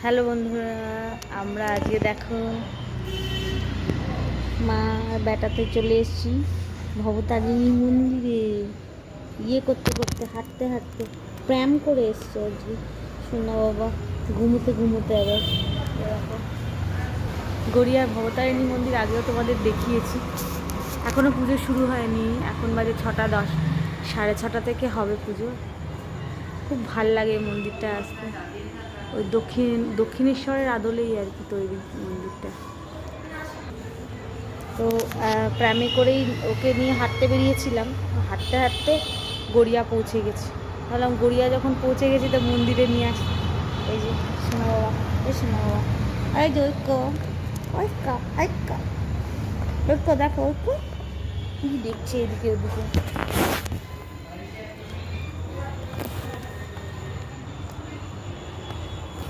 Hello বন্ধুরা, আমরা আজকে দেখো মা বেটাতে চলে এসেছি ভবতারিণী মন্দিরে। করতে করতে হাঁটতে হাঁটতে প্র্যাম করে এসছে আজকে সোনা বাবা ঘুমোতে ঘুমোতে। আবার গড়িয়ার ভবতারিণী মন্দির আগেও তোমাদের দেখিয়েছি, এখনও পুজো শুরু হয়নি। এখন বাজে 6:10, 6:30 থেকে হবে পুজো। খুব ভাল লাগে এই মন্দিরটা আসতে। ওই দক্ষিণেশ্বরের আদলেই আর কি তৈরি মন্দিরটা। তো প্রামে করেই ওকে নিয়ে হাঁটতে বেরিয়েছিলাম। হাঁটতে হাঁটতে গড়িয়া পৌঁছে গেছি। ভাবলাম গড়িয়া যখন পৌঁছে গেছি তো মন্দিরে নিয়ে আসি। এই যে সোনা বাবা, এই সোনা বাবা, এই যে ঐক্য ঐক্য ঐক্য ঐক্য, দেখো ঐক্য কি দেখছে এদিকে ওদিকে।